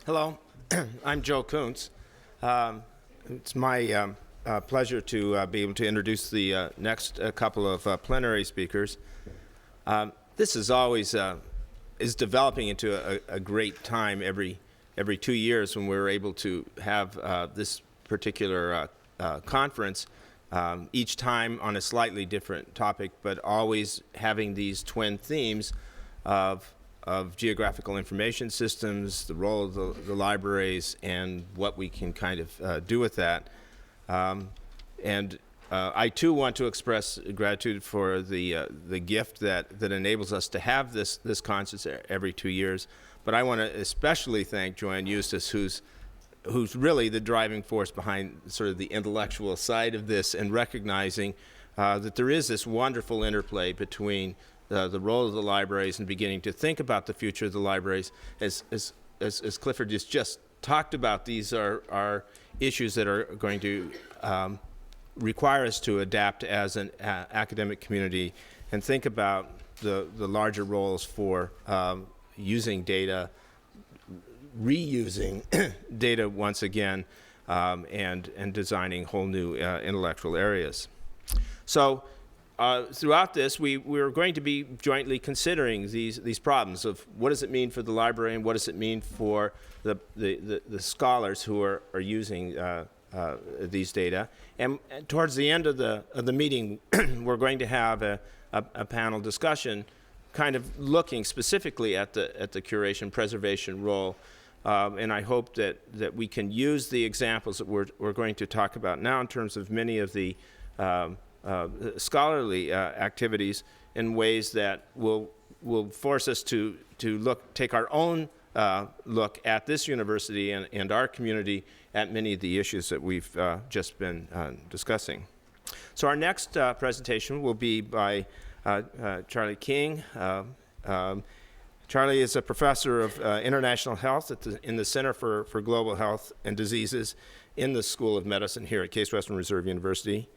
Hello, I'm Joe Kuntz. It's my pleasure to be able to introduce the next couple of plenary speakers. This is always is developing into a great time every 2 years when we're able to have this particular conference, each time on a slightly different topic, but always having these twin themes of geographical information systems, the role of the libraries, and what we can kind of do with that. I too want to express gratitude for the gift that enables us to have this conference every 2 years. But I want to especially thank Joanne Eustace, who's really the driving force behind sort of the intellectual side of this, and recognizing that there is this wonderful interplay between the role of the libraries and beginning to think about the future of the libraries. As Clifford just talked about, these are issues that are going to require us to adapt as an academic community and think about the larger roles for using data, reusing data once again, and designing whole new intellectual areas. So throughout this, we're going to be jointly considering these problems of what does it mean for the library and what does it mean for the scholars who are using these data. And towards the end of the meeting, we're going to have a panel discussion, kind of looking specifically at the curation preservation role. And I hope that we can use the examples that we're going to talk about now in terms of many of the scholarly activities in ways that will force us to take our own look at this university and our community at many of the issues that we've just been discussing. So our next presentation will be by Charlie King. Charlie is a professor of international health in the Center for Global Health and Diseases in the School of Medicine here at Case Western Reserve University.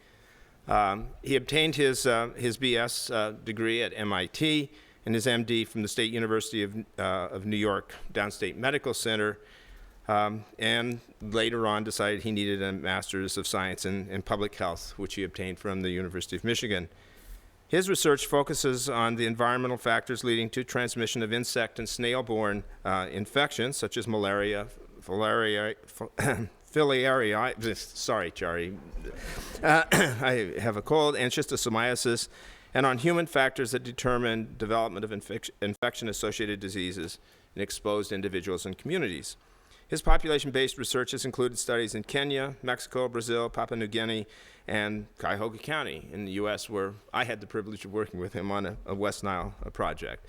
He obtained his BS degree at MIT and his MD from the State University of New York Downstate Medical Center, and later on decided he needed a Master's of Science in Public Health, which he obtained from the University of Michigan. His research focuses on the environmental factors leading to transmission of insect and snail-borne infections, such as malaria, filariasis, sorry, Charlie, I have a cold, and schistosomiasis, and on human factors that determine development of infection-associated diseases in exposed individuals and communities. His population-based research has included studies in Kenya, Mexico, Brazil, Papua New Guinea, and Cuyahoga County in the U.S., where I had the privilege of working with him on a West Nile project.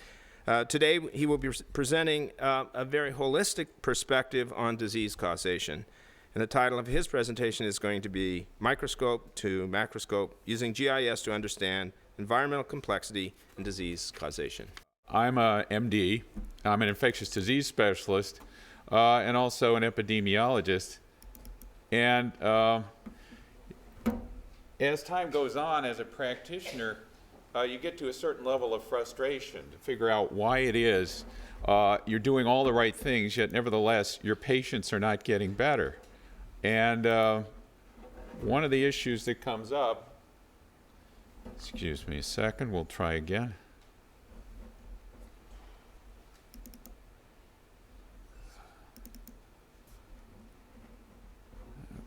Today, he will be presenting a very holistic perspective on disease causation. And the title of his presentation is going to be Microscope to Macroscope, Using GIS to Understand Environmental Complexity and Disease Causation. I'm a MD. I'm an infectious disease specialist and also an epidemiologist. And as time goes on as a practitioner, you get to a certain level of frustration to figure out why it is you're doing all the right things, yet nevertheless your patients are not getting better. And one of the issues that comes up, excuse me a second, we'll try again.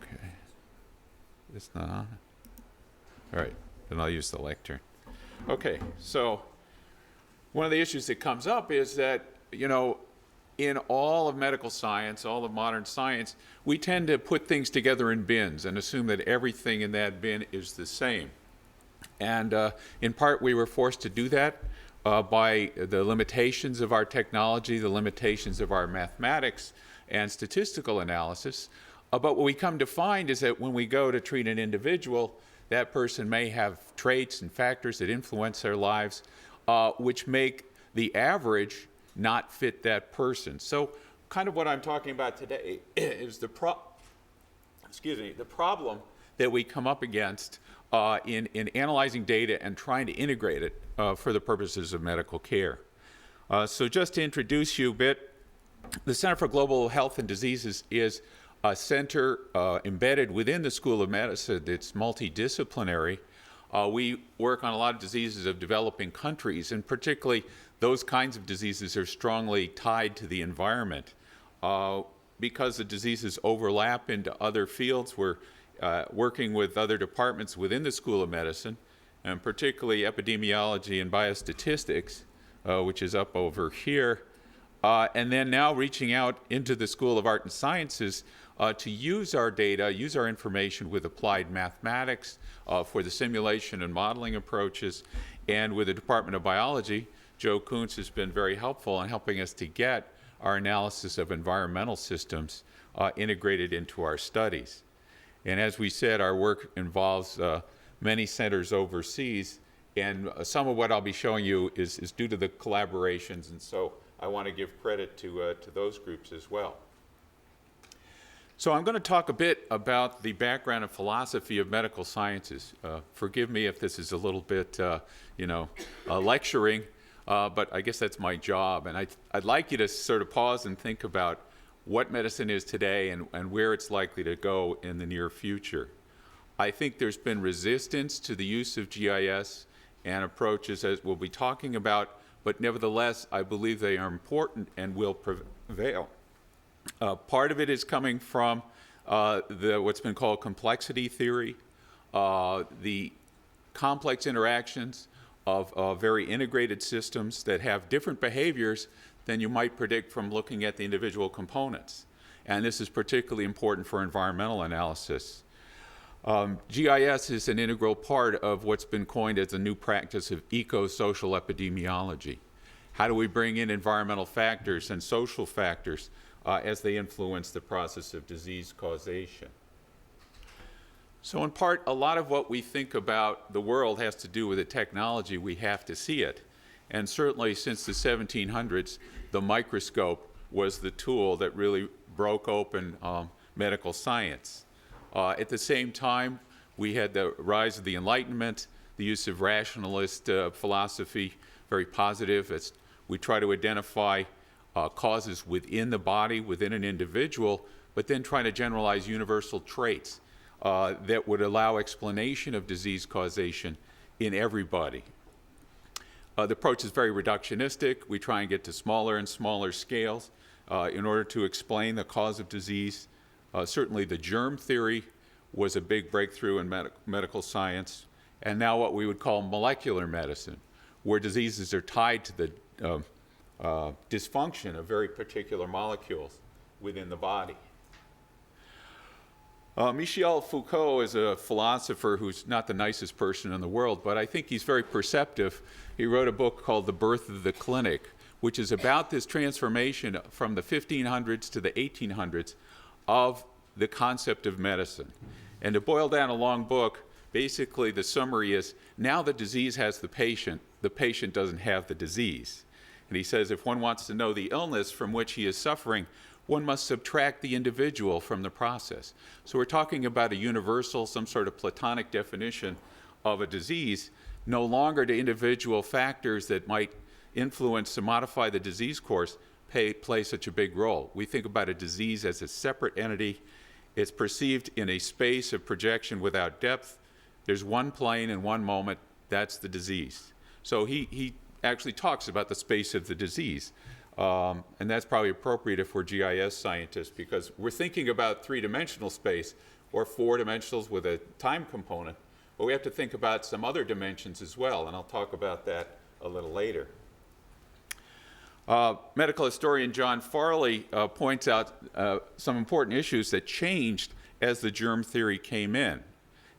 Okay, it's not on. All right, then I'll use the lectern. Okay, so one of the issues that comes up is that, you know, in all of medical science, all of modern science, we tend to put things together in bins and assume that everything in that bin is the same. And in part, we were forced to do that by the limitations of our technology, the limitations of our mathematics and statistical analysis. But what we come to find is that when we go to treat an individual, that person may have traits and factors that influence their lives, which make the average not fit that person. So kind of what I'm talking about today is the problem that we come up against in analyzing data and trying to integrate it for the purposes of medical care. So just to introduce you a bit, The Center for Global Health and Diseases is a center embedded within the School of Medicine that's multidisciplinary. We work on a lot of diseases of developing countries, and particularly those kinds of diseases are strongly tied to the environment. Because the diseases overlap into other fields, we're working with other departments within the School of Medicine, and particularly epidemiology and biostatistics, which is up over here. And then now reaching out into the School of Art and Sciences to use our data, use our information with applied mathematics for the simulation and modeling approaches. And with the Department of Biology, Joe Kuntz has been very helpful in helping us to get our analysis of environmental systems integrated into our studies. And as we said, our work involves many centers overseas, and some of what I'll be showing you is due to the collaborations, and so I want to give credit to those groups as well. So I'm going to talk a bit about the background and philosophy of medical sciences. Forgive me if this is a little bit, lecturing, but I guess that's my job. And I'd like you to sort of pause and think about what medicine is today and where it's likely to go in the near future. I think there's been resistance to the use of GIS and approaches as we'll be talking about, but nevertheless, I believe they are important and will prevail. Part of it is coming from what's been called complexity theory, the complex interactions of very integrated systems that have different behaviors than you might predict from looking at the individual components. And this is particularly important for environmental analysis. GIS is an integral part of what's been coined as a new practice of eco-social epidemiology. How do we bring in environmental factors and social factors as they influence the process of disease causation? So in part, a lot of what we think about the world has to do with the technology. We have to see it. And certainly since the 1700s, the microscope was the tool that really broke open medical science. At the same time, we had the rise of the Enlightenment, the use of rationalist philosophy, very positive. As we try to identify causes within the body, within an individual, but then try to generalize universal traits that would allow explanation of disease causation in everybody. The approach is very reductionistic. We try and get to smaller and smaller scales in order to explain the cause of disease. Certainly the germ theory was a big breakthrough in medical science, and now what we would call molecular medicine, where diseases are tied to the dysfunction of very particular molecules within the body. Michel Foucault is a philosopher who's not the nicest person in the world, but I think he's very perceptive. He wrote a book called The Birth of the Clinic, which is about this transformation from the 1500s to the 1800s of the concept of medicine. And to boil down a long book, basically the summary is, now the disease has the patient doesn't have the disease. And he says if one wants to know the illness from which he is suffering, one must subtract the individual from the process. So we're talking about a universal, some sort of Platonic definition of a disease. No longer do individual factors that might influence to modify the disease course play such a big role. We think about a disease as a separate entity. It's perceived in a space of projection without depth. There's one plane and one moment, that's the disease. So he actually talks about the space of the disease. And that's probably appropriate if we're GIS scientists, because we're thinking about three-dimensional space or four dimensionals with a time component, but we have to think about some other dimensions as well, and I'll talk about that a little later. Medical historian John Farley points out some important issues that changed as the germ theory came in,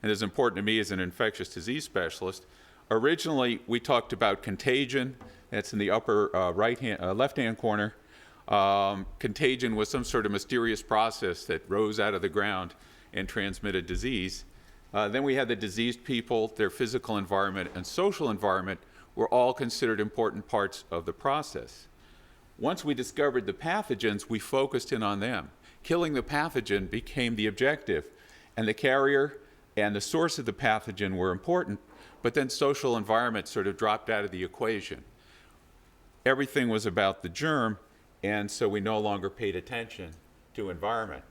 and is important to me as an infectious disease specialist. Originally, we talked about contagion. That's in the upper left-hand corner. Contagion was some sort of mysterious process that rose out of the ground and transmitted disease. Then we had the diseased people, their physical environment and social environment were all considered important parts of the process. Once we discovered the pathogens, we focused in on them. Killing the pathogen became the objective, and the carrier and the source of the pathogen were important, but then social environment sort of dropped out of the equation. Everything was about the germ, and so we no longer paid attention to environment.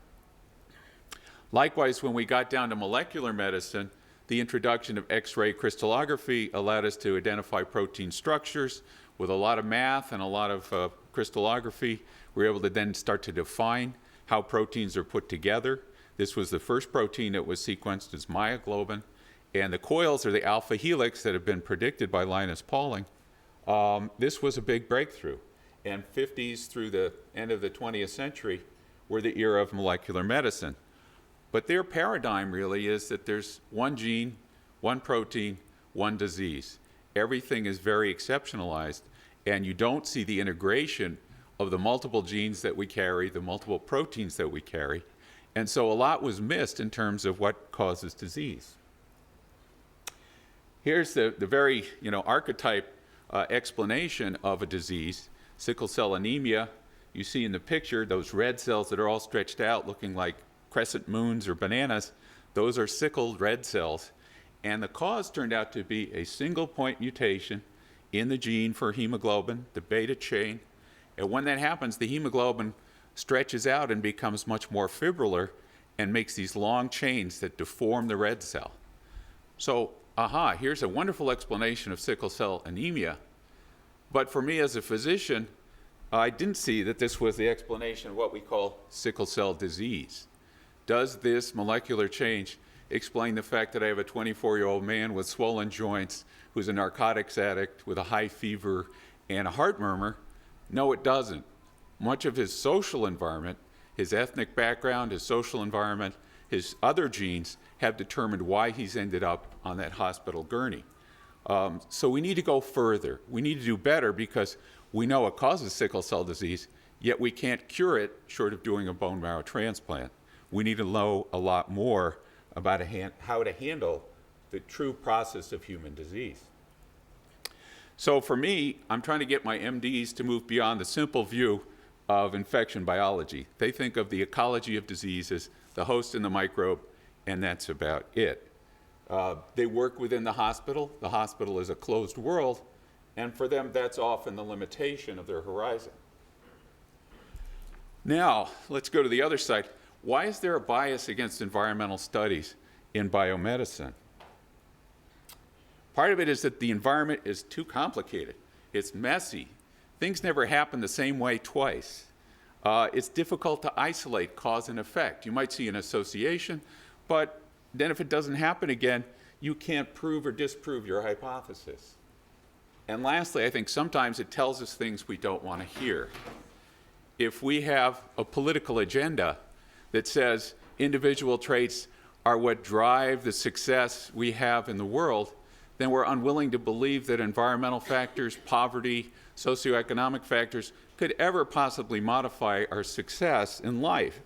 Likewise, when we got down to molecular medicine, the introduction of X-ray crystallography allowed us to identify protein structures. With a lot of math and a lot of crystallography, we were able to then start to define how proteins are put together. This was the first protein that was sequenced as myoglobin, and the coils are the alpha helix that have been predicted by Linus Pauling. This was a big breakthrough, and 50s through the end of the 20th century were the era of molecular medicine. But their paradigm really is that there's one gene, one protein, one disease. Everything is very exceptionalized, and you don't see the integration of the multiple genes that we carry, the multiple proteins that we carry. And so a lot was missed in terms of what causes disease. Here's the very archetype explanation of a disease, sickle cell anemia. You see in the picture those red cells that are all stretched out looking like crescent moons or bananas. Those are sickled red cells. And the cause turned out to be a single point mutation in the gene for hemoglobin, the beta chain. And when that happens, the hemoglobin stretches out and becomes much more fibrillar and makes these long chains that deform the red cell. So, here's a wonderful explanation of sickle cell anemia. But for me as a physician, I didn't see that this was the explanation of what we call sickle cell disease. Does this molecular change explain the fact that I have a 24-year-old man with swollen joints who's a narcotics addict with a high fever and a heart murmur? No, it doesn't. Much of his social environment, his ethnic background, his social environment, his other genes have determined why he's ended up on that hospital gurney. So we need to go further. We need to do better because we know it causes sickle cell disease, yet we can't cure it short of doing a bone marrow transplant. We need to know a lot more about how to handle the true process of human disease. So for me, I'm trying to get my MDs to move beyond the simple view of infection biology. They think of the ecology of diseases, the host and the microbe, and that's about it. They work within the hospital. The hospital is a closed world, and for them, that's often the limitation of their horizon. Now, let's go to the other side. Why is there a bias against environmental studies in biomedicine? Part of it is that the environment is too complicated. It's messy. Things never happen the same way twice. It's difficult to isolate cause and effect. You might see an association, but then if it doesn't happen again, you can't prove or disprove your hypothesis. And lastly, I think sometimes it tells us things we don't want to hear. If we have a political agenda that says individual traits are what drive the success we have in the world, then we're unwilling to believe that environmental factors, poverty, socioeconomic factors could ever possibly modify our success in life.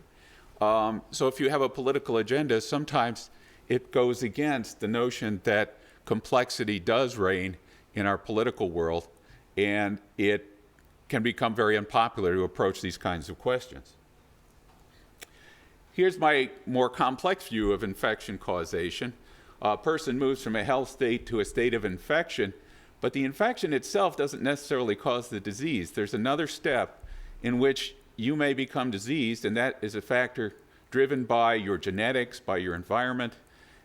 So if you have a political agenda, sometimes it goes against the notion that complexity does reign in our political world, and it can become very unpopular to approach these kinds of questions. Here's my more complex view of infection causation. A person moves from a health state to a state of infection, but the infection itself doesn't necessarily cause the disease. There's another step in which you may become diseased, and that is a factor driven by your genetics, by your environment.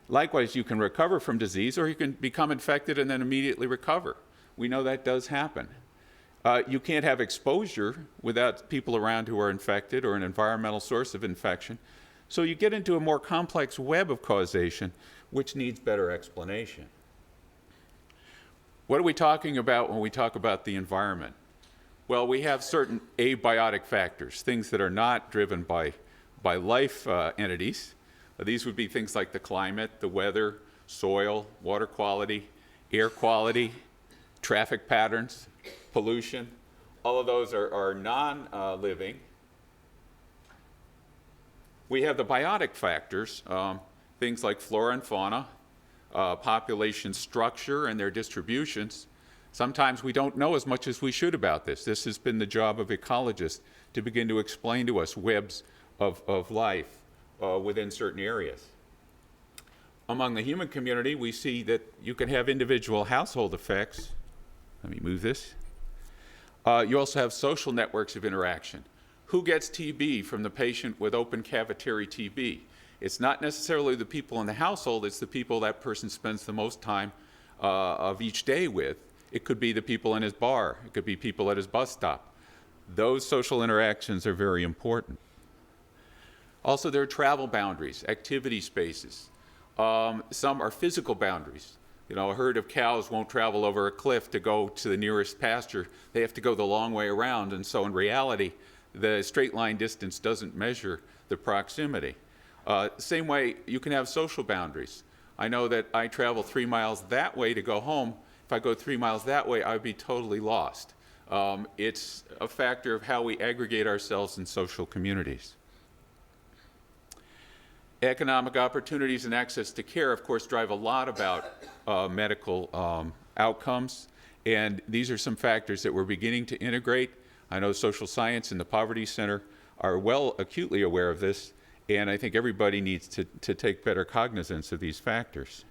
Likewise, you can recover from disease, or you can become infected and then immediately recover. We know that does happen. You can't have exposure without people around who are infected or an environmental source of infection. So you get into a more complex web of causation, which needs better explanation. What are we talking about when we talk about the environment? Well, we have certain abiotic factors, things that are not driven by life entities. These would be things like the climate, the weather, soil, water quality, air quality, traffic patterns, pollution. All of those are non-living. We have the biotic factors, things like flora and fauna, population structure and their distributions. Sometimes we don't know as much as we should about this. This has been the job of ecologists to begin to explain to us webs of life within certain areas. Among the human community, we see that you can have individual household effects. Let me move this. You also have social networks of interaction. Who gets TB from the patient with open cavitary TB? It's not necessarily the people in the household, it's the people that person spends the most time of each day with. It could be the people in his bar, it could be people at his bus stop. Those social interactions are very important. Also, there are travel boundaries, activity spaces. Some are physical boundaries. You know, a herd of cows won't travel over a cliff to go to the nearest pasture. They have to go the long way around, and so in reality, the straight line distance doesn't measure the proximity. Same way, you can have social boundaries. I know that I travel 3 miles that way to go home. If I go 3 miles that way, I'd be totally lost. It's a factor of how we aggregate ourselves in social communities. Economic opportunities and access to care, of course, drive a lot about medical outcomes, and these are some factors that we're beginning to integrate. I know social science and the Poverty Center are acutely aware of this, and I think everybody needs to take better cognizance of these factors.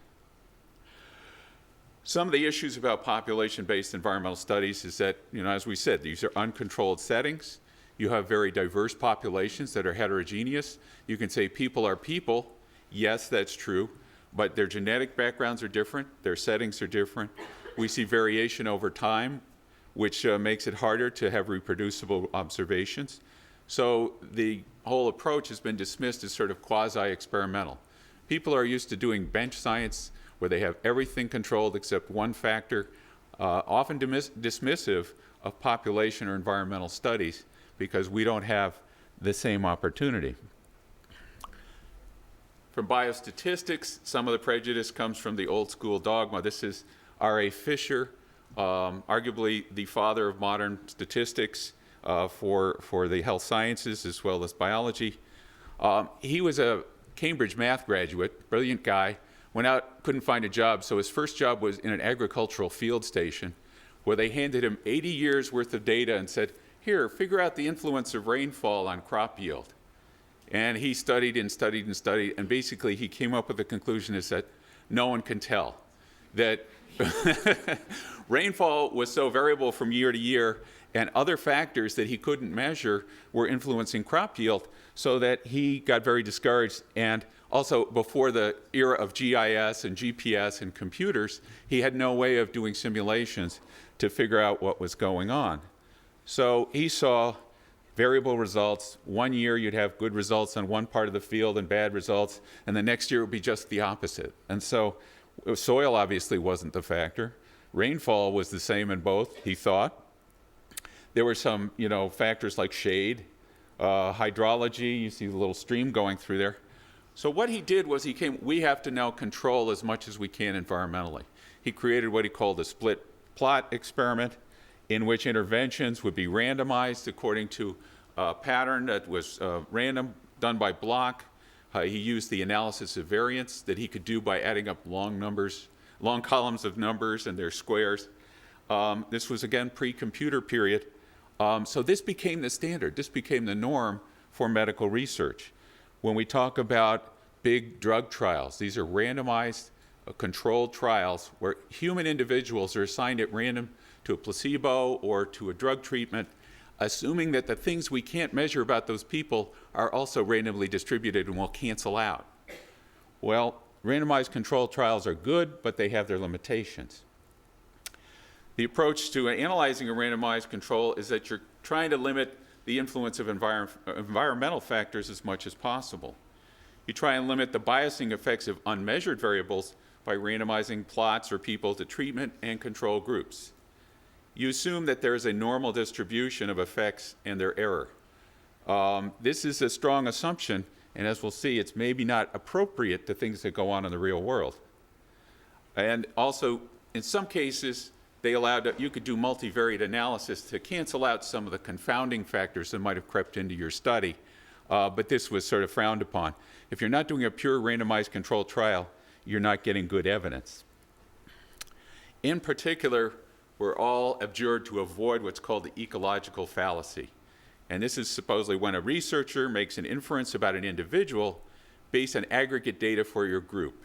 Some of the issues about population-based environmental studies is that, you know, as we said, these are uncontrolled settings. You have very diverse populations that are heterogeneous. You can say people are people. Yes, that's true, but their genetic backgrounds are different, their settings are different. We see variation over time, which makes it harder to have reproducible observations. So the whole approach has been dismissed as sort of quasi-experimental. People are used to doing bench science where they have everything controlled except one factor, often dismissive of population or environmental studies because we don't have the same opportunity. From biostatistics, some of the prejudice comes from the old school dogma. This is R.A. Fisher, arguably the father of modern statistics for the health sciences as well as biology. He was a Cambridge math graduate, brilliant guy, went out, couldn't find a job, so his first job was in an agricultural field station where they handed him 80 years worth of data and said, here, figure out the influence of rainfall on crop yield. And he studied and studied and studied, and basically he came up with the conclusion is that no one can tell. That rainfall was so variable from year to year, and other factors that he couldn't measure were influencing crop yield, so that he got very discouraged. And also, before the era of GIS and GPS and computers, he had no way of doing simulations to figure out what was going on. So he saw variable results. One year you'd have good results on one part of the field and bad results, and the next year it would be just the opposite. And so soil obviously wasn't the factor. Rainfall was the same in both, he thought. There were some, factors like shade, hydrology. You see the little stream going through there. So what he did was we have to now control as much as we can environmentally. He created what he called a split plot experiment, in which interventions would be randomized according to a pattern that was random, done by block. He used the analysis of variance that he could do by adding up long columns of numbers and their squares. This was, again, pre-computer period. So this became the standard. This became the norm for medical research. When we talk about big drug trials, these are randomized, controlled trials where human individuals are assigned at random to a placebo or to a drug treatment, assuming that the things we can't measure about those people are also randomly distributed and will cancel out. Well, randomized controlled trials are good, but they have their limitations. The approach to analyzing a randomized control is that you're trying to limit the influence of environmental factors as much as possible. You try and limit the biasing effects of unmeasured variables by randomizing plots or people to treatment and control groups. You assume that there is a normal distribution of effects and their error. This is a strong assumption, and as we'll see, it's maybe not appropriate to things that go on in the real world. And also, in some cases, they allowed that you could do multivariate analysis to cancel out some of the confounding factors that might have crept into your study, but this was sort of frowned upon. If you're not doing a pure randomized controlled trial, you're not getting good evidence. In particular, we're all adjured to avoid what's called the ecological fallacy. And this is supposedly when a researcher makes an inference about an individual based on aggregate data for your group.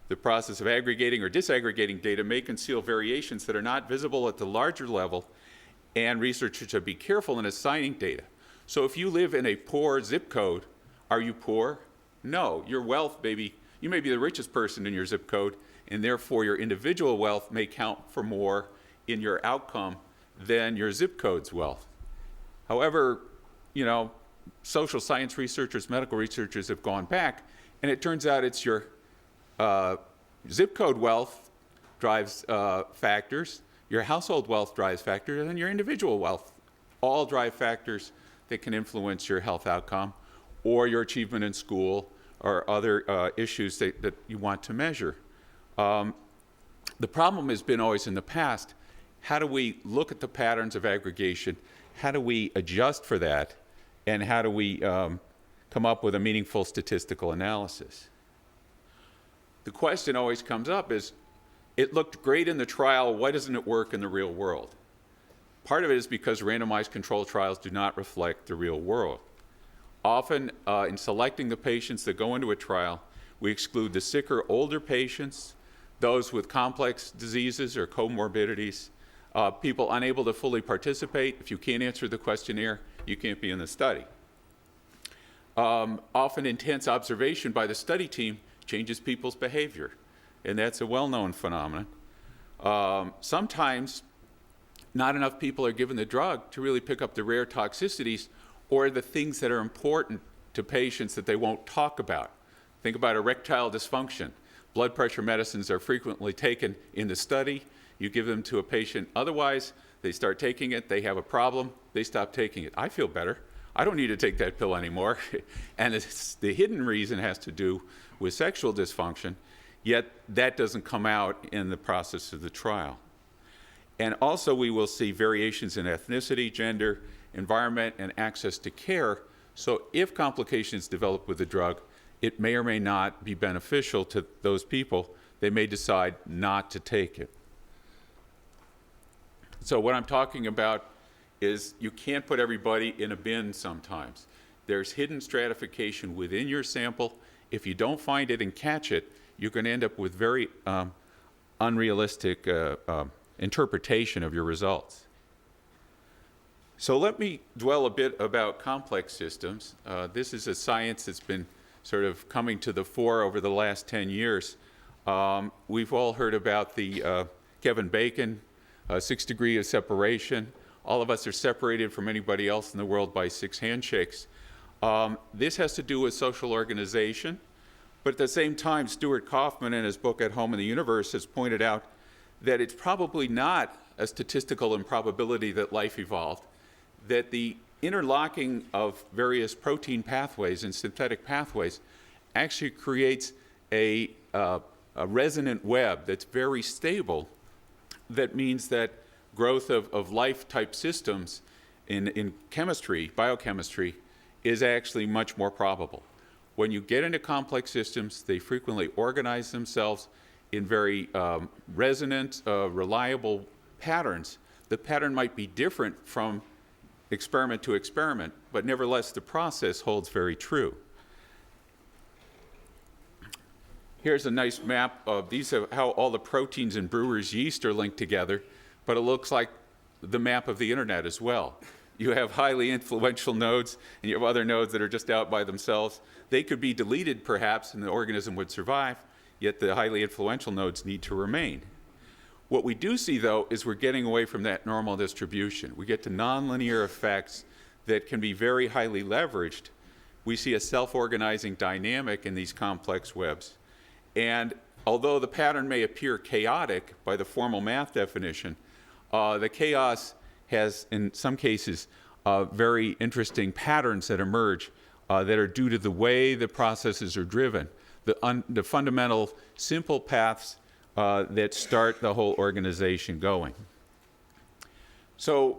The process of aggregating or disaggregating data may conceal variations that are not visible at the larger level and researchers should be careful in assigning data. So if you live in a poor zip code, are you poor? No, your wealth, maybe, you may be the richest person in your zip code, and therefore your individual wealth may count for more in your outcome than your zip code's wealth. However, you know, social science researchers, medical researchers have gone back, and it turns out it's your zip code wealth drives factors, your household wealth drives factors, and your individual wealth all drive factors that can influence your health outcome or your achievement in school or other issues that you want to measure. The problem has been always in the past, how do we look at the patterns of aggregation? How do we adjust for that? And how do we come up with a meaningful statistical analysis? The question always comes up is, it looked great in the trial, why doesn't it work in the real world? Part of it is because randomized controlled trials do not reflect the real world. Often, in selecting the patients that go into a trial, we exclude the sicker, older patients, those with complex diseases or comorbidities, people unable to fully participate. If you can't answer the questionnaire, you can't be in the study. Often intense observation by the study team changes people's behavior, and that's a well-known phenomenon. Sometimes not enough people are given the drug to really pick up the rare toxicities or the things that are important to patients that they won't talk about. Think about erectile dysfunction. Blood pressure medicines are frequently taken in the study. You give them to a patient otherwise, they start taking it, they have a problem, they stop taking it. I feel better. I don't need to take that pill anymore. And the hidden reason has to do with sexual dysfunction, yet that doesn't come out in the process of the trial. And also we will see variations in ethnicity, gender, environment, and access to care. So if complications develop with the drug, it may or may not be beneficial to those people. They may decide not to take it. So what I'm talking about is you can't put everybody in a bin sometimes. There's hidden stratification within your sample. If you don't find it and catch it, you're going to end up with very unrealistic interpretation of your results. So let me dwell a bit about complex systems. This is a science that's been sort of coming to the fore over the last 10 years. We've all heard about the Kevin Bacon 6 degrees of separation. All of us are separated from anybody else in the world by 6 handshakes. This has to do with social organization, but at the same time, Stuart Kaufman in his book At Home in the Universe has pointed out that it's probably not a statistical improbability that life evolved, that the interlocking of various protein pathways and synthetic pathways actually creates a resonant web that's very stable. That means that growth of life-type systems in chemistry, biochemistry, is actually much more probable. When you get into complex systems, they frequently organize themselves in very resonant, reliable patterns. The pattern might be different from experiment to experiment, but nevertheless, the process holds very true. Here's a nice map of these are how all the proteins in brewer's yeast are linked together, but it looks like the map of the internet as well. You have highly influential nodes, and you have other nodes that are just out by themselves. They could be deleted, perhaps, and the organism would survive, yet the highly influential nodes need to remain. What we do see, though, is we're getting away from that normal distribution. We get to nonlinear effects that can be very highly leveraged. We see a self-organizing dynamic in these complex webs. And although the pattern may appear chaotic by the formal math definition, the chaos has, in some cases, very interesting patterns that emerge that are due to the way the processes are driven, the fundamental simple paths that start the whole organization going. So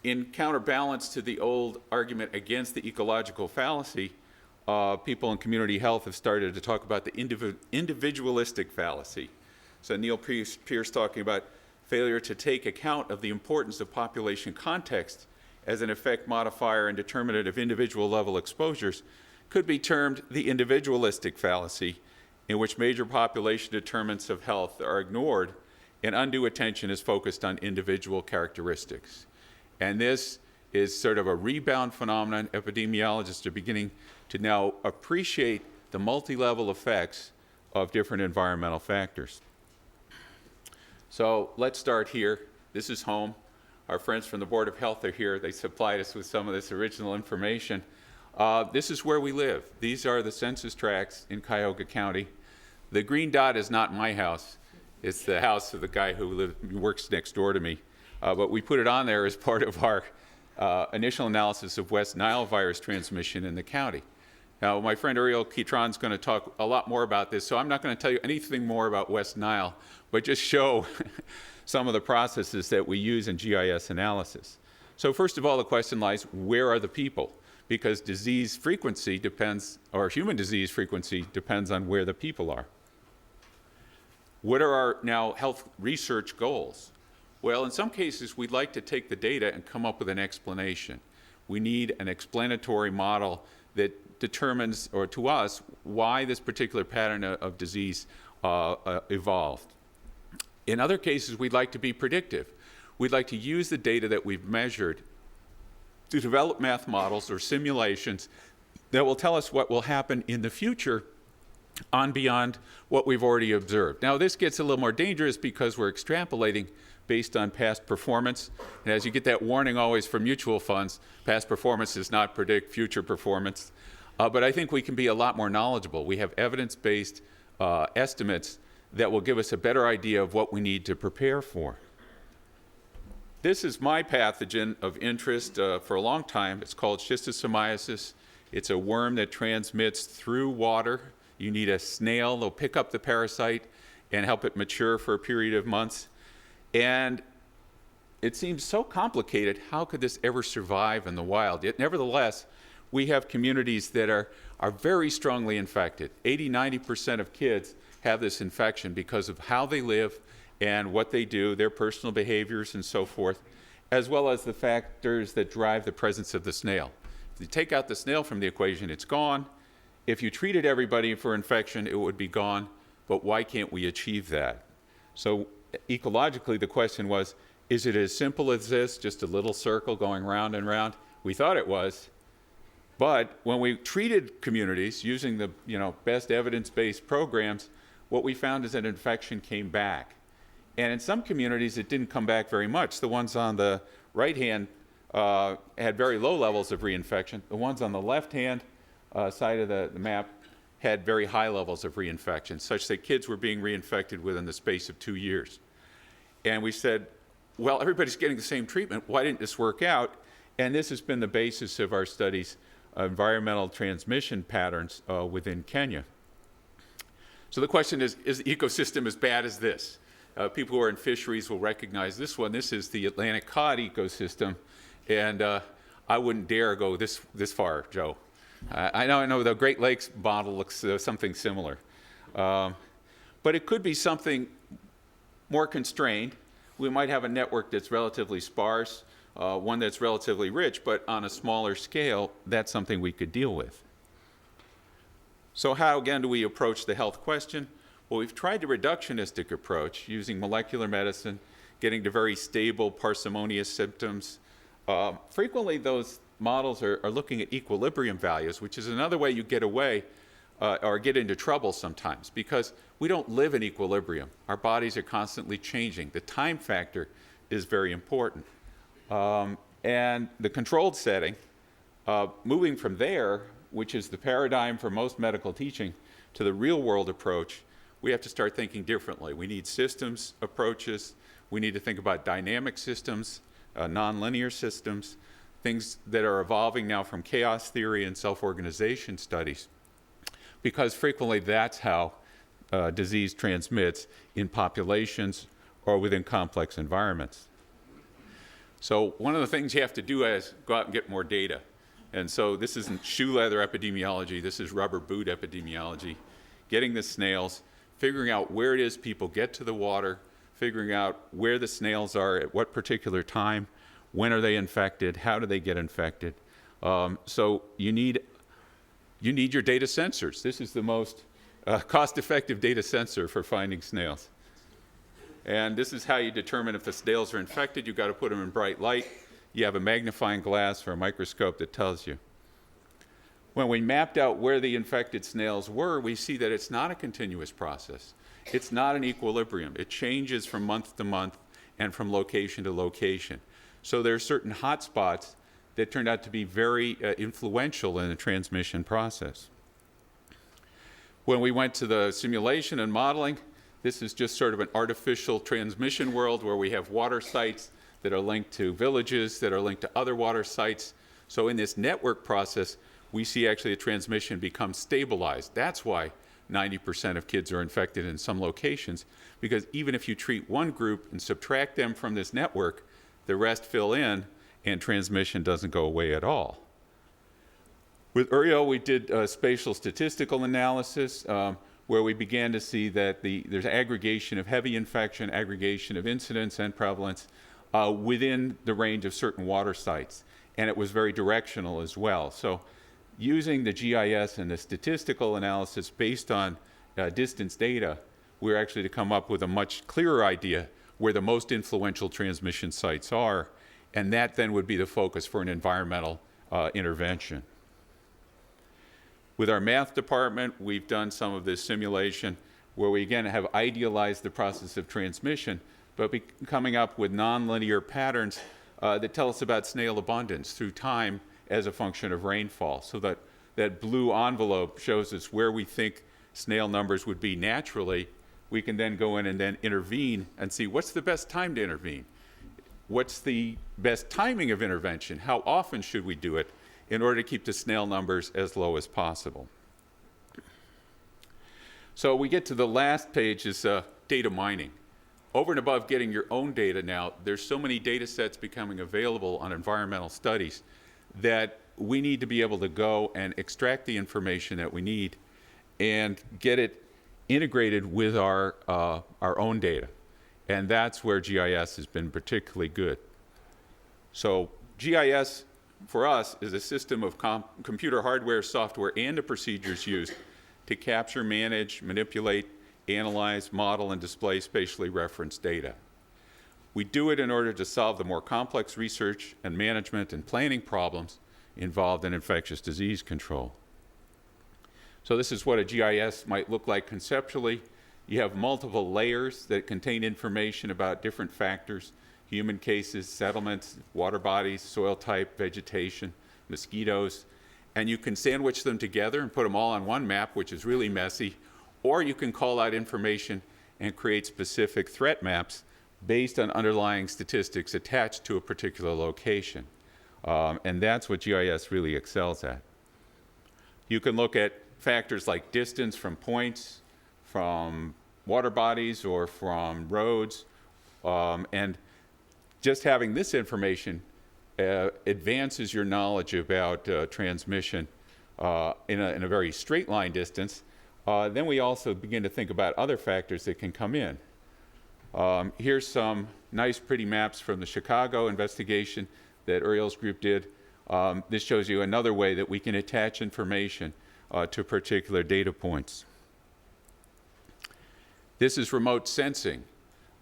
in counterbalance to the old argument against the ecological fallacy, people in community health have started to talk about the individualistic fallacy. So Neil Pierce talking about failure to take account of the importance of population context as an effect modifier and determinant of individual level exposures could be termed the individualistic fallacy, in which major population determinants of health are ignored and undue attention is focused on individual characteristics. And this is sort of a rebound phenomenon. Epidemiologists are beginning to now appreciate the multi-level effects of different environmental factors. So let's start here. This is home. Our friends from the Board of Health are here. They supplied us with some of this original information. This is where we live. These are the census tracts in Cuyahoga County. The green dot is not my house. It's the house of the guy who works next door to me. But we put it on there as part of our initial analysis of West Nile virus transmission in the county. Now, my friend Uriel Kitron's going to talk a lot more about this, so I'm not going to tell you anything more about West Nile, but just show some of the processes that we use in GIS analysis. So first of all, the question lies, where are the people? Because disease frequency depends, or human disease frequency depends on where the people are. What are our now health research goals? Well, in some cases, we'd like to take the data and come up with an explanation. We need an explanatory model that determines, or to us, why this particular pattern of disease evolved. In other cases, we'd like to be predictive. We'd like to use the data that we've measured to develop math models or simulations that will tell us what will happen in the future on beyond what we've already observed. Now, this gets a little more dangerous because we're extrapolating based on past performance. And as you get that warning always from mutual funds, past performance does not predict future performance. But I think we can be a lot more knowledgeable. We have evidence-based estimates that will give us a better idea of what we need to prepare for. This is my pathogen of interest for a long time. It's called Schistosomiasis. It's a worm that transmits through water. You need a snail. They'll pick up the parasite and help it mature for a period of months. And it seems so complicated. How could this ever survive in the wild? Yet, nevertheless, we have communities that are very strongly infected. 80–90% of kids have this infection because of how they live and what they do, their personal behaviors and so forth, as well as the factors that drive the presence of the snail. If you take out the snail from the equation, it's gone. If you treated everybody for infection, it would be gone. But why can't we achieve that? So ecologically, the question was, is it as simple as this, just a little circle going round and round? We thought it was. But when we treated communities using the best evidence-based programs, what we found is that infection came back. And in some communities, it didn't come back very much. The ones on the right hand had very low levels of reinfection. The ones on the left-hand side of the map had very high levels of reinfection, such that kids were being reinfected within the space of 2 years. And we said, well, everybody's getting the same treatment. Why didn't this work out? And this has been the basis of our studies, environmental transmission patterns within Kenya. So the question is the ecosystem as bad as this? People who are in fisheries will recognize this one. This is the Atlantic cod ecosystem. And I wouldn't dare go this far, Joe. I know the Great Lakes model looks something similar. But it could be something more constrained. We might have a network that's relatively sparse, one that's relatively rich, but on a smaller scale, that's something we could deal with. So how, again, do we approach the health question? Well, we've tried the reductionistic approach using molecular medicine, getting to very stable parsimonious symptoms. Frequently, those models are looking at equilibrium values, which is another way you get away or get into trouble sometimes, because we don't live in equilibrium. Our bodies are constantly changing. The time factor is very important. And the controlled setting, moving from there, which is the paradigm for most medical teaching, to the real-world approach, we have to start thinking differently. We need systems approaches. We need to think about dynamic systems, nonlinear systems, things that are evolving now from chaos theory and self-organization studies, because frequently that's how disease transmits in populations or within complex environments. So one of the things you have to do is go out and get more data. And so this isn't shoe leather epidemiology, this is rubber boot epidemiology. Getting the snails, figuring out where it is people get to the water, figuring out where the snails are at what particular time, when are they infected, how do they get infected. So you need your data sensors. This is the most cost-effective data sensor for finding snails. And this is how you determine if the snails are infected. You've got to put them in bright light. you have a magnifying glass or a microscope that tells you. When we mapped out where the infected snails were, we see that it's not a continuous process. It's not an equilibrium. It changes from month to month and from location to location. So there are certain hotspots that turned out to be very influential in the transmission process. When we went to the simulation and modeling, this is just sort of an artificial transmission world where we have water sites that are linked to villages, that are linked to other water sites. So in this network process, we see actually a transmission become stabilized. That's why 90% of kids are infected in some locations, because even if you treat one group and subtract them from this network, the rest fill in and transmission doesn't go away at all. With Uriel, we did spatial statistical analysis where we began to see that there's aggregation of heavy infection, aggregation of incidence and prevalence within the range of certain water sites. And it was very directional as well. So using the GIS and the statistical analysis based on distance data, we're actually to come up with a much clearer idea where the most influential transmission sites are, and that then would be the focus for an environmental intervention. With our math department, we've done some of this simulation where we again have idealized the process of transmission, but coming up with nonlinear patterns that tell us about snail abundance through time as a function of rainfall. So that blue envelope shows us where we think snail numbers would be naturally. We can then go in and then intervene and see what's the best time to intervene. What's the best timing of intervention? How often should we do it in order to keep the snail numbers as low as possible? So we get to the last page is data mining. Over and above getting your own data now, there's so many data sets becoming available on environmental studies that we need to be able to go and extract the information that we need and get it integrated with our own data. And that's where GIS has been particularly good. So GIS, for us, is a system of computer hardware, software, and the procedures used to capture, manage, manipulate, analyze, model, and display spatially referenced data. We do it in order to solve the more complex research and management and planning problems involved in infectious disease control. So this is what a GIS might look like conceptually. You have multiple layers that contain information about different factors: human cases, settlements, water bodies, soil type, vegetation, mosquitoes. And you can sandwich them together and put them all on one map, which is really messy, or you can call out information and create specific threat maps based on underlying statistics attached to a particular location. And that's what GIS really excels at. You can look at factors like distance from points, from water bodies, or from roads, and just having this information advances your knowledge about transmission in a very straight line distance. Then we also begin to think about other factors that can come in. Here's some nice pretty maps from the Chicago investigation that Uriel's group did. This shows you another way that we can attach information to particular data points. This is remote sensing.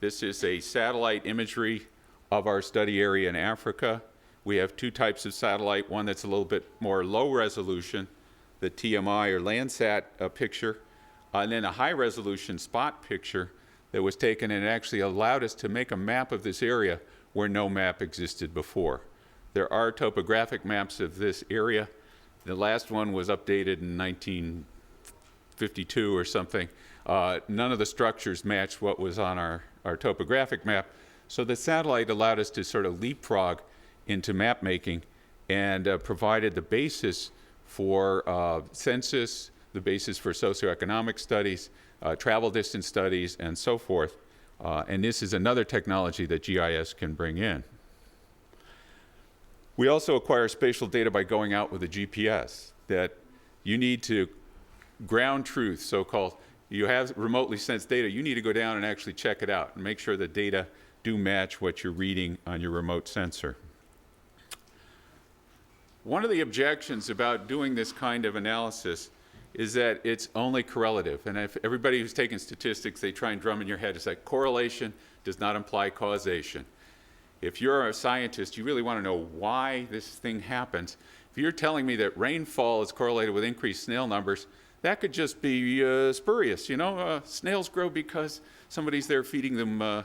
This is a satellite imagery of our study area in Africa. We have two types of satellite, one that's a little bit more low resolution, the TMI or Landsat picture, and then a high resolution spot picture that was taken and actually allowed us to make a map of this area where no map existed before. There are topographic maps of this area. The last one was updated in 1952 or something. None of the structures matched what was on our topographic map. So the satellite allowed us to sort of leapfrog into map making and provided the basis for census, the basis for socioeconomic studies, travel distance studies, and so forth. And this is another technology that GIS can bring in. We also acquire spatial data by going out with a GPS, that you need to ground truth, so-called. You have remotely sensed data, you need to go down and actually check it out and make sure the data do match what you're reading on your remote sensor. One of the objections about doing this kind of analysis is that it's only correlative. And if everybody who's taken statistics, they try and drum in your head, it's like correlation does not imply causation. if you're a scientist, you really want to know why this thing happens. If you're telling me that rainfall is correlated with increased snail numbers, that could just be spurious. Snails grow because somebody's there feeding them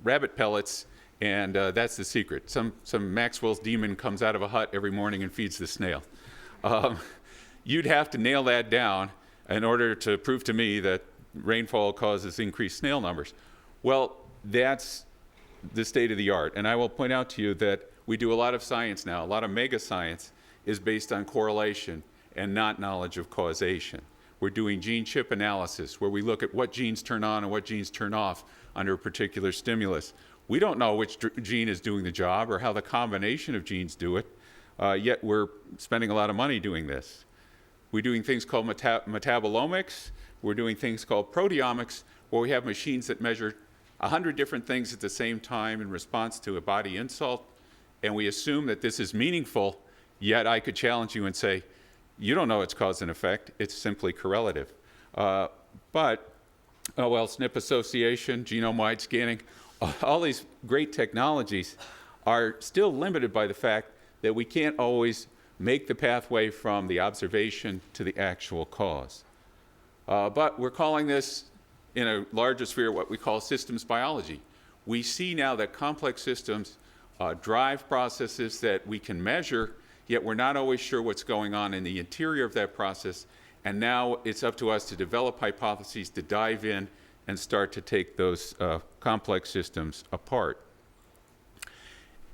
rabbit pellets, and that's the secret. Some Maxwell's demon comes out of a hut every morning and feeds the snail. You'd have to nail that down in order to prove to me that rainfall causes increased snail numbers. Well, that's the state of the art. And I will point out to you that we do a lot of science now. A lot of mega science is based on correlation and not knowledge of causation. We're doing gene chip analysis where we look at what genes turn on and what genes turn off under a particular stimulus. We don't know which gene is doing the job or how the combination of genes do it, yet we're spending a lot of money doing this. We're doing things called metabolomics. We're doing things called proteomics, where we have machines that measure 100 different things at the same time in response to a body insult, and we assume that this is meaningful, yet I could challenge you and say, you don't know it's cause and effect, it's simply correlative. SNP association, genome-wide scanning, all these great technologies are still limited by the fact that we can't always make the pathway from the observation to the actual cause. But we're calling this, in a larger sphere, what we call systems biology. We see now that complex systems drive processes that we can measure, yet we're not always sure what's going on in the interior of that process. And now it's up to us to develop hypotheses, to dive in and start to take those complex systems apart.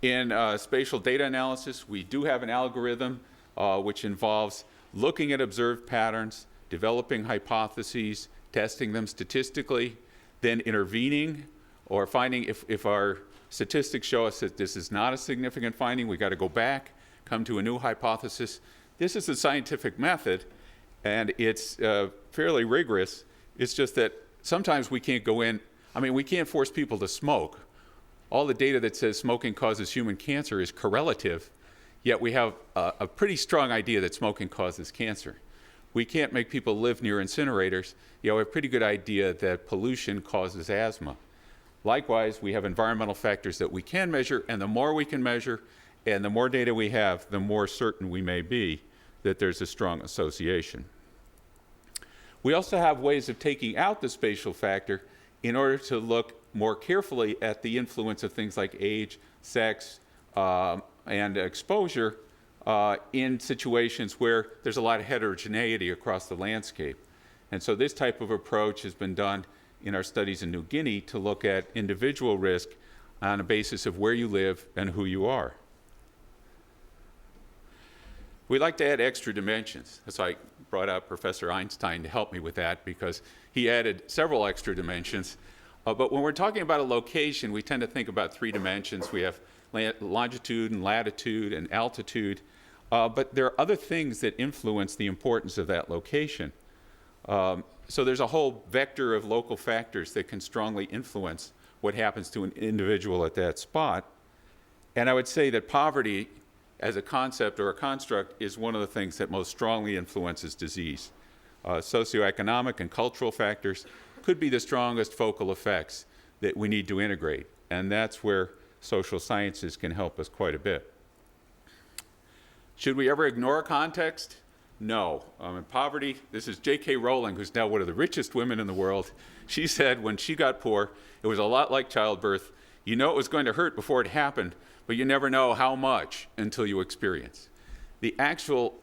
In spatial data analysis, we do have an algorithm which involves looking at observed patterns, developing hypotheses, testing them statistically, then intervening or finding if our statistics show us that this is not a significant finding, we got to go back, come to a new hypothesis. This is the scientific method, and it's fairly rigorous. It's just that sometimes we can't go in. I mean, we can't force people to smoke. All the data that says smoking causes human cancer is correlative, yet we have a pretty strong idea that smoking causes cancer. We can't make people live near incinerators. We have a pretty good idea that pollution causes asthma. Likewise, we have environmental factors that we can measure, and the more we can measure and the more data we have, the more certain we may be that there's a strong association. We also have ways of taking out the spatial factor in order to look more carefully at the influence of things like age, sex, and exposure in situations where there's a lot of heterogeneity across the landscape. And so this type of approach has been done in our studies in New Guinea to look at individual risk on a basis of where you live and who you are. We like to add extra dimensions. So I brought out Professor Einstein to help me with that because he added several extra dimensions. But when we're talking about a location, we tend to think about 3 dimensions. We have longitude and latitude and altitude. But there are other things that influence the importance of that location. So there's a whole vector of local factors that can strongly influence what happens to an individual at that spot. And I would say that poverty as a concept or a construct is one of the things that most strongly influences disease. Socioeconomic and cultural factors could be the strongest focal effects that we need to integrate. And that's where social sciences can help us quite a bit. Should we ever ignore context? No. In poverty, this is J.K. Rowling, who's now one of the richest women in the world. She said when she got poor, it was a lot like childbirth. You know it was going to hurt before it happened, but you never know how much until you experience. The actual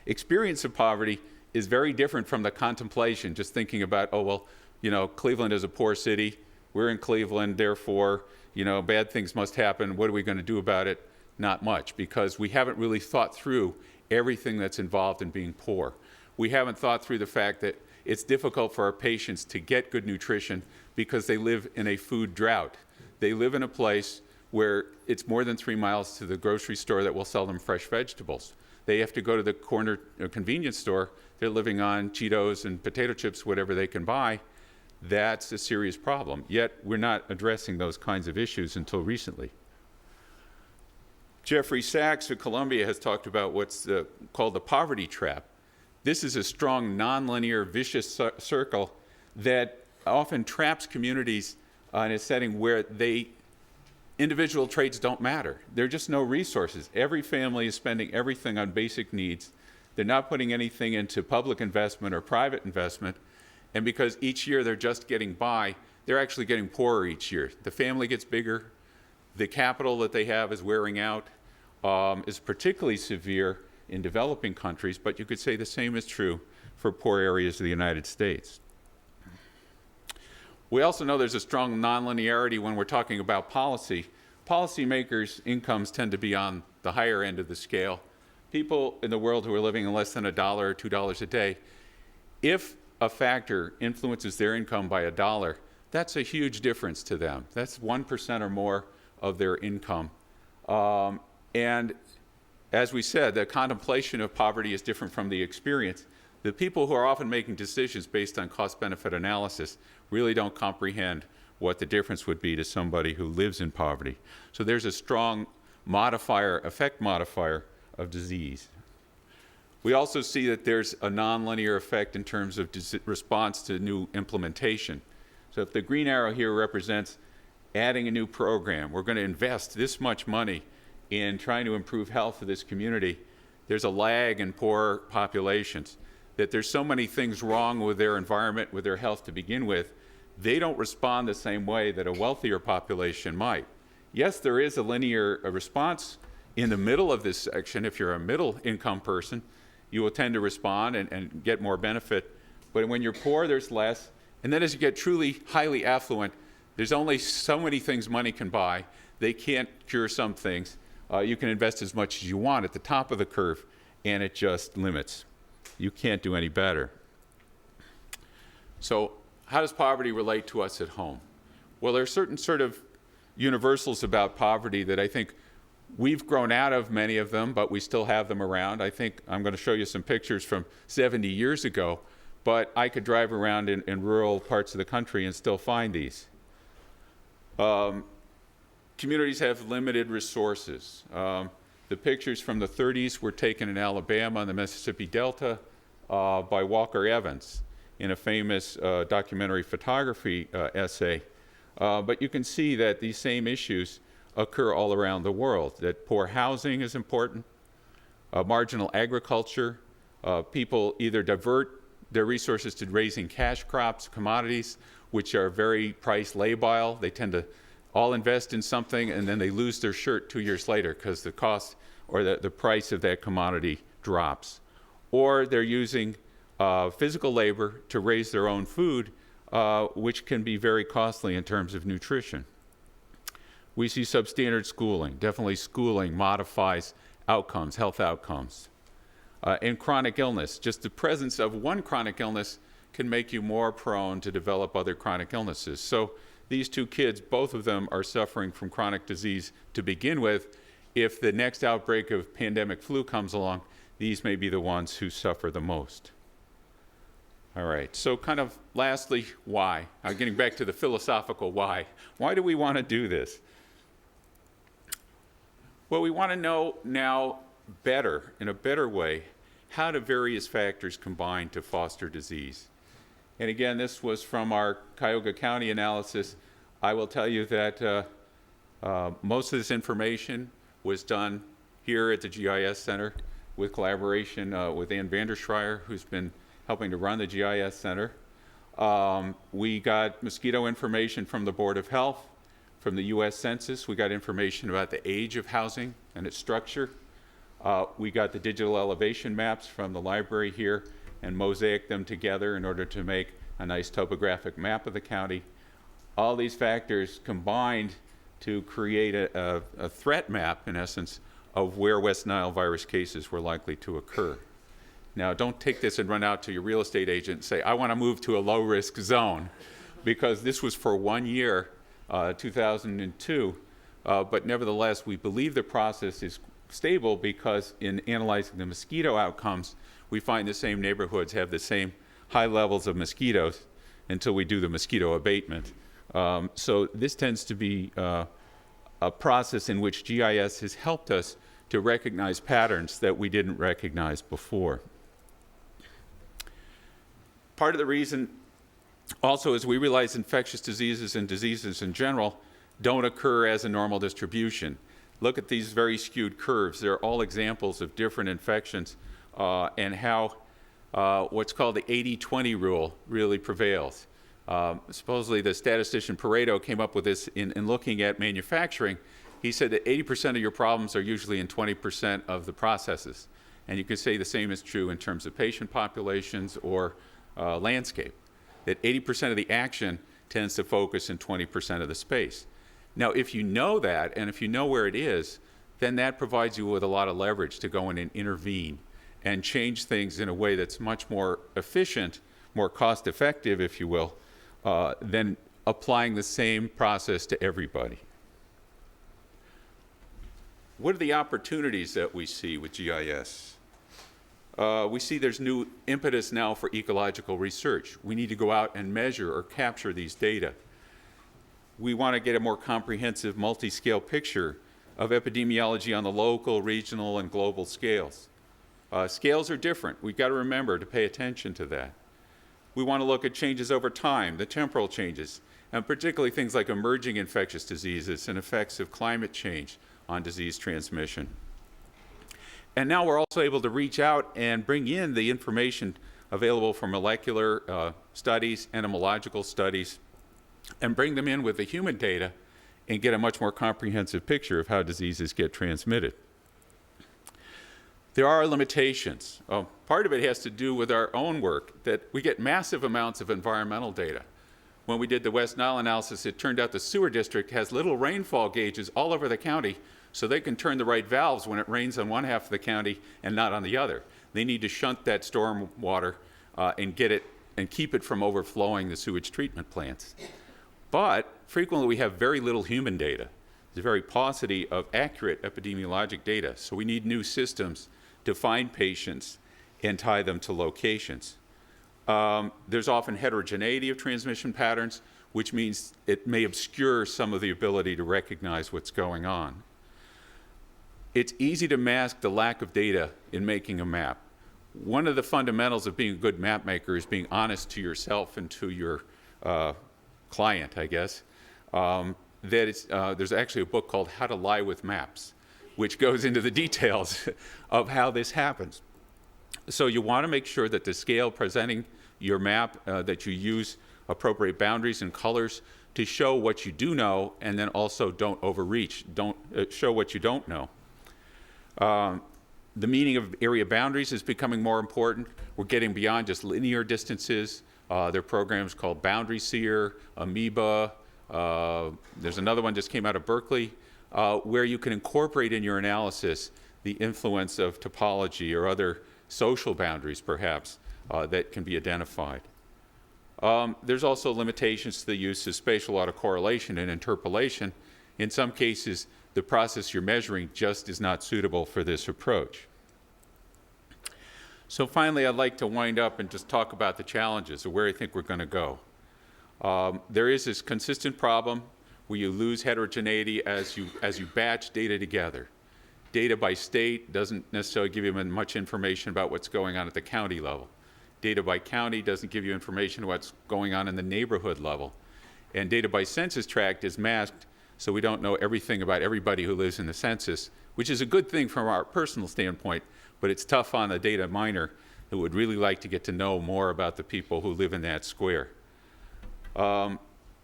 experience of poverty is very different from the contemplation, just thinking about, oh, well, you know, Cleveland is a poor city. We're in Cleveland, therefore, you know, bad things must happen. What are we going to do about it? Not much, because we haven't really thought through everything that's involved in being poor. We haven't thought through the fact that it's difficult for our patients to get good nutrition because they live in a food drought. They live in a place where it's more than 3 miles to the grocery store that will sell them fresh vegetables. They have to go to the corner convenience store. They're living on Cheetos and potato chips, whatever they can buy. That's a serious problem. Yet we're not addressing those kinds of issues until recently. Jeffrey Sachs of Columbia has talked about what's called the poverty trap. This is a strong, nonlinear, vicious circle that often traps communities in a setting where individual traits don't matter. There are just no resources. Every family is spending everything on basic needs. They're not putting anything into public investment or private investment. And because each year they're just getting by, they're actually getting poorer each year. The family gets bigger. The capital that they have is wearing out. Is particularly severe in developing countries, but you could say the same is true for poor areas of the United States. We also know there's a strong nonlinearity when we're talking about policy. Policymakers' incomes tend to be on the higher end of the scale. People in the world who are living on less than $1 or $2 a day, if a factor influences their income by $1, that's a huge difference to them. That's 1% or more of their income. And as we said, the contemplation of poverty is different from the experience. The people who are often making decisions based on cost-benefit analysis really don't comprehend what the difference would be to somebody who lives in poverty. So there's a strong effect modifier of disease. We also see that there's a nonlinear effect in terms of response to new implementation. So if the green arrow here represents adding a new program, we're going to invest this much money in trying to improve health of this community, there's a lag in poor populations, that there's so many things wrong with their environment, with their health to begin with, they don't respond the same way that a wealthier population might. Yes, there is a linear response in the middle of this section. If you're a middle income person, you will tend to respond and get more benefit. But when you're poor, there's less. And then as you get truly highly affluent, there's only so many things money can buy. They can't cure some things. You can invest as much as you want at the top of the curve, and it just limits. You can't do any better. So how does poverty relate to us at home? Well, there are certain sort of universals about poverty that I think we've grown out of many of them, but we still have them around. I think I'm going to show you some pictures from 70 years ago, but I could drive around in rural parts of the country and still find these. Communities have limited resources. The pictures from the 30s were taken in Alabama on the Mississippi Delta by Walker Evans in a famous documentary photography essay. But you can see that these same issues occur all around the world, that poor housing is important, marginal agriculture, people either divert their resources to raising cash crops, commodities, which are very price labile. They tend to all invest in something and then they lose their shirt 2 years later because the cost or the price of that commodity drops. Or they're using physical labor to raise their own food, which can be very costly in terms of nutrition. We see substandard schooling. Definitely schooling modifies outcomes, health outcomes. And chronic illness. Just the presence of one chronic illness can make you more prone to develop other chronic illnesses. So these two kids, both of them are suffering from chronic disease to begin with. If the next outbreak of pandemic flu comes along, these may be the ones who suffer the most. All right, so kind of lastly, why? Getting back to the philosophical why. Why do we want to do this? Well, we want to know now better, in a better way, how do various factors combine to foster disease? And again, this was from our Cuyahoga County analysis. I will tell you that most of this information was done here at the GIS Center with collaboration with Ann Vanderschreier, who's been helping to run the GIS Center. We got mosquito information from the Board of Health, from the US Census. We got information about the age of housing and its structure. We got the digital elevation maps from the library here and mosaic them together in order to make a nice topographic map of the county. All these factors combined to create a threat map, in essence, of where West Nile virus cases were likely to occur. Now, don't take this and run out to your real estate agent and say, I want to move to a low-risk zone, because this was for 1 year, 2002, but nevertheless, we believe the process is stable because in analyzing the mosquito outcomes, we find the same neighborhoods have the same high levels of mosquitoes until we do the mosquito abatement. So this tends to be a process in which GIS has helped us to recognize patterns that we didn't recognize before. Part of the reason Also, as we realize, infectious diseases and diseases in general don't occur as a normal distribution. Look at these very skewed curves. They're all examples of different infections and how what's called the 80-20 rule really prevails. Supposedly the statistician Pareto came up with this in looking at manufacturing. He said that 80% of your problems are usually in 20% of the processes. And you could say the same is true in terms of patient populations or landscape, that 80% of the action tends to focus in 20% of the space. Now, if you know that, and if you know where it is, then that provides you with a lot of leverage to go in and intervene and change things in a way that's much more efficient, more cost-effective, if you will, than applying the same process to everybody. What are the opportunities that we see with GIS? We see there's new impetus now for ecological research. We need to go out and measure or capture these data. We want to get a more comprehensive multi-scale picture of epidemiology on the local, regional, and global scales. Scales are different. We've got to remember to pay attention to that. We want to look at changes over time, the temporal changes, and particularly things like emerging infectious diseases and effects of climate change on disease transmission. And now we're also able to reach out and bring in the information available from molecular studies, entomological studies, and bring them in with the human data and get a much more comprehensive picture of how diseases get transmitted. There are limitations. Part of it has to do with our own work, that we get massive amounts of environmental data. When we did the West Nile analysis, it turned out the sewer district has little rainfall gauges all over the county, so they can turn the right valves when it rains on one half of the county and not on the other. They need to shunt that storm water and get it and keep it from overflowing the sewage treatment plants. But frequently we have very little human data. There's a very paucity of accurate epidemiologic data, so we need new systems to find patients and tie them to locations. There's often heterogeneity of transmission patterns, which means it may obscure some of the ability to recognize what's going on. It's easy to mask the lack of data in making a map. One of the fundamentals of being a good map maker is being honest to yourself and to your client, I guess. There's actually a book called How to Lie with Maps, which goes into the details of how this happens. So you want to make sure that the scale presenting your map, that you use appropriate boundaries and colors to show what you do know, and then also don't overreach, don't show what you don't know. The meaning of area boundaries is becoming more important. We're getting beyond just linear distances. There are programs called Boundary Seer, Amoeba. There's another one just came out of Berkeley, where you can incorporate in your analysis the influence of topology or other social boundaries, perhaps, that can be identified. There's also limitations to the use of spatial autocorrelation and interpolation. In some cases, the process you're measuring just is not suitable for this approach. So finally, I'd like to wind up and just talk about the challenges of where I think we're going to go. There is this consistent problem where you lose heterogeneity as you batch data together. Data by state doesn't necessarily give you much information about what's going on at the county level. Data by county doesn't give you information about what's going on in the neighborhood level. And data by census tract is masked, so we don't know everything about everybody who lives in the census, which is a good thing from our personal standpoint, but it's tough on the data miner who would really like to get to know more about the people who live in that square.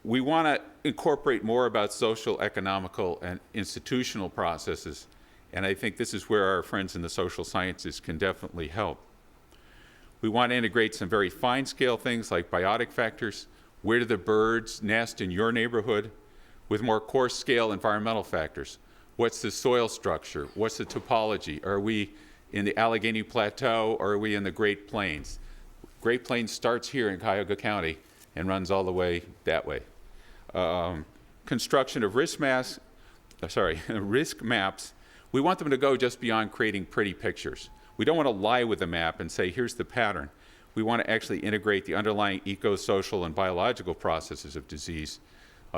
We want to incorporate more about social, economical, and institutional processes, and I think this is where our friends in the social sciences can definitely help. We want to integrate some very fine-scale things like biotic factors. Where do the birds nest in your neighborhood? With more coarse-scale environmental factors. What's the soil structure? What's the topology? Are we in the Allegheny Plateau or are we in the Great Plains? Great Plains starts here in Cuyahoga County and runs all the way that way. Construction of risk maps. We want them to go just beyond creating pretty pictures. We don't want to lie with the map and say, here's the pattern. We want to actually integrate the underlying eco-social and biological processes of disease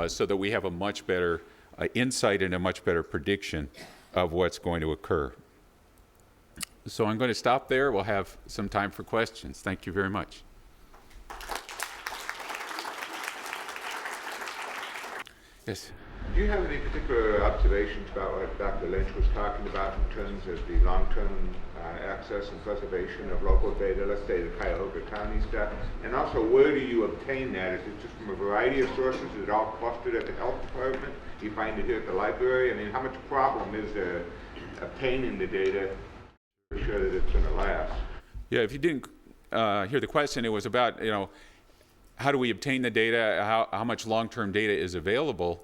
so that we have a much better insight and a much better prediction of what's going to occur. So I'm going to stop there. We'll have some time for questions. Thank you very much. Yes. Do you have any particular observations about what Dr. Lynch was talking about in terms of the long-term access and preservation of local data, let's say the Cuyahoga County stuff? And also, where do you obtain that? Is it just from a variety of sources? Is it all clustered at the health department? Do you find it here at the library? I mean, how much problem is there obtaining the data to ensure that it's going to last? Yeah, if you didn't hear the question, it was about, how do we obtain the data, how much long-term data is available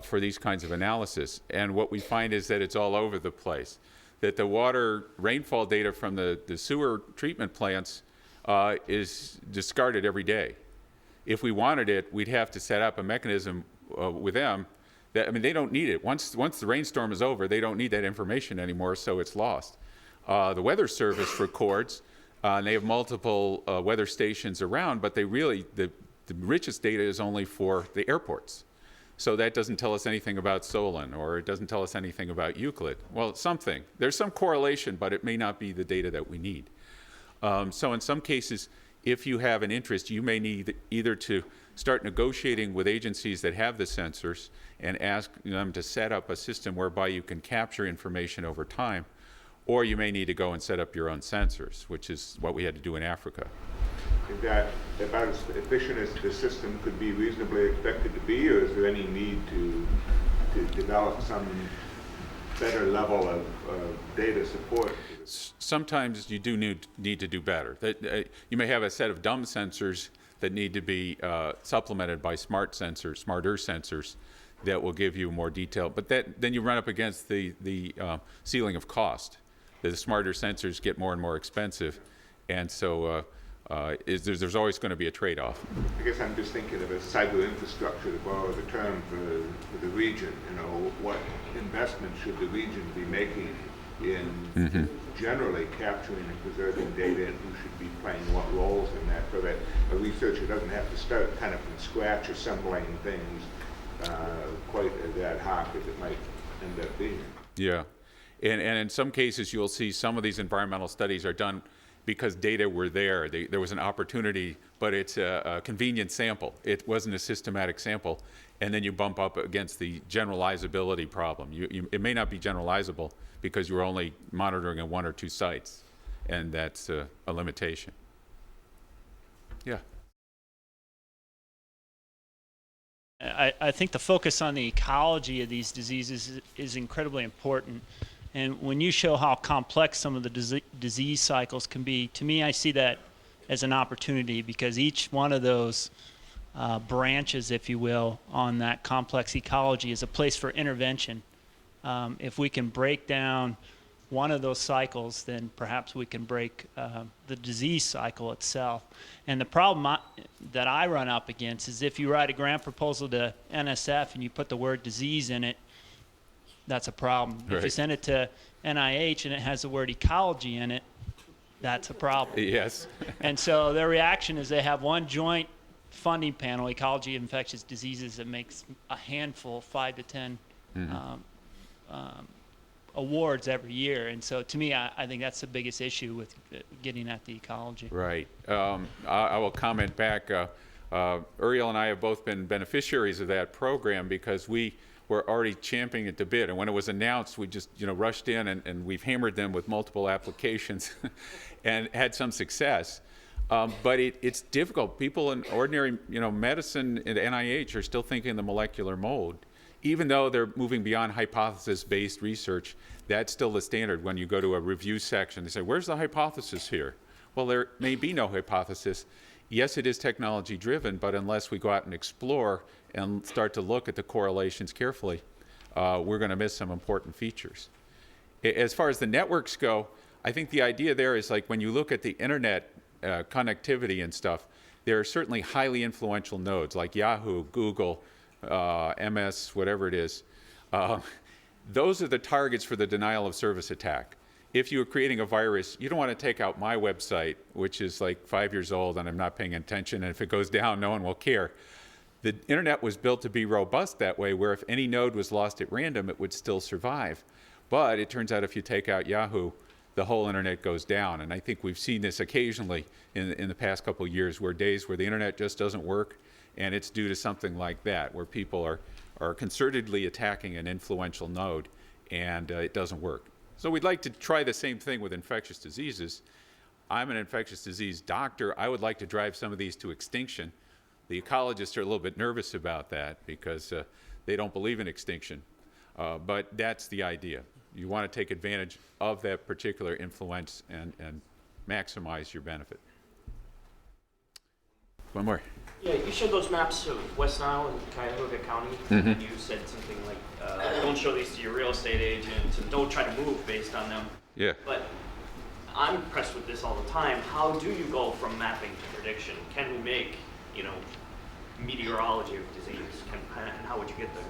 for these kinds of analysis. And what we find is that it's all over the place. That the water rainfall data from the sewer treatment plants is discarded every day. If we wanted it, we'd have to set up a mechanism with them that, I mean, they don't need it. Once the rainstorm is over, they don't need that information anymore, so it's lost. The Weather Service records, and they have multiple weather stations around, but they really, the richest data is only for the airports. So that doesn't tell us anything about Solon, or it doesn't tell us anything about Euclid. Well, something. There's some correlation, but it may not be the data that we need. So in some cases, if you have an interest, you may need either to start negotiating with agencies that have the sensors and ask them to set up a system whereby you can capture information over time, or you may need to go and set up your own sensors, which is what we had to do in Africa. Is that about as efficient as the system could be reasonably expected to be, or is there any need to develop some better level of data support? Sometimes you do need to do better. You may have a set of dumb sensors that need to be supplemented by smarter sensors that will give you more detail. But then you run up against the ceiling of cost. The smarter sensors get more and more expensive, and so there's always going to be a trade-off. I guess I'm just thinking of a cyber infrastructure, to borrow the term, for the region. What investment should the region be making in generally capturing and preserving data, and who should be playing what roles in that, so that a researcher doesn't have to start kind of from scratch assembling things quite as ad hoc as it might end up being. Yeah, and in some cases you'll see some of these environmental studies are done because data were there. There was an opportunity, but it's a convenient sample. It wasn't a systematic sample. And then you bump up against the generalizability problem. It may not be generalizable because you're only monitoring at one or two sites, and that's a limitation. Yeah. I think the focus on the ecology of these diseases is incredibly important. And when you show how complex some of the disease cycles can be, to me, I see that as an opportunity, because each one of those branches, if you will, on that complex ecology is a place for intervention. If we can break down one of those cycles, then perhaps we can break the disease cycle itself. And the problem that I run up against is if you write a grant proposal to NSF and you put the word disease in it, that's a problem. Right. If you send it to NIH and it has the word ecology in it, that's a problem. Yes. And so their reaction is they have one joint funding panel, Ecology of Infectious Diseases, that makes a handful, 5 to 10 awards every year. And so to me, I think that's the biggest issue with getting at the ecology. Right. I will comment back. Uriel and I have both been beneficiaries of that program because we were already champing at the bit. And when it was announced, we just rushed in and we've hammered them with multiple applications and had some success. But it's difficult. People in ordinary medicine at NIH are still thinking the molecular mode. Even though they're moving beyond hypothesis-based research, that's still the standard. When you go to a review section, they say, where's the hypothesis here? Well, there may be no hypothesis. Yes, it is technology-driven, but unless we go out and explore and start to look at the correlations carefully, we're going to miss some important features. As far as the networks go, I think the idea there is like when you look at the internet connectivity and stuff, there are certainly highly influential nodes like Yahoo, Google, MS, whatever it is. Those are the targets for the denial of service attack. If you were creating a virus, you don't want to take out my website, which is like 5 years old and I'm not paying attention, and if it goes down, no one will care. The internet was built to be robust that way, where if any node was lost at random, it would still survive. But it turns out if you take out Yahoo, the whole internet goes down. And I think we've seen this occasionally in the past couple of years, where days where the internet just doesn't work, And it's due to something like that, where people are concertedly attacking an influential node, and it doesn't work. So we'd like to try the same thing with infectious diseases. I'm an infectious disease doctor. I would like to drive some of these to extinction. The ecologists are a little bit nervous about that because they don't believe in extinction. But that's the idea. You want to take advantage of that particular influence and maximize your benefit. One more. Yeah, you showed those maps of West Nile and Cuyahoga County, and you said something like, don't show these to your real estate agent, and don't try to move based on them. Yeah. But I'm impressed with this all the time. How do you go from mapping to prediction? Can we make, meteorology of disease? And how would you get there?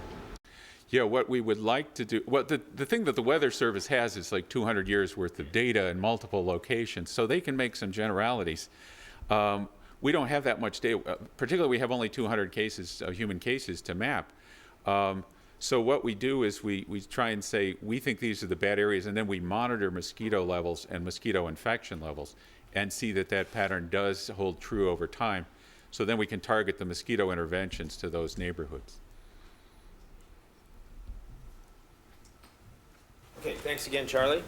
Yeah, what we would like to do, the thing that the Weather Service has is like 200 years worth of data in multiple locations, so they can make some generalities. We don't have that much data, particularly we have only 200 cases, human cases to map. So what we do is we try and say, we think these are the bad areas, and then we monitor mosquito levels and mosquito infection levels and see that that pattern does hold true over time. So then we can target the mosquito interventions to those neighborhoods. Okay, thanks again, Charlie.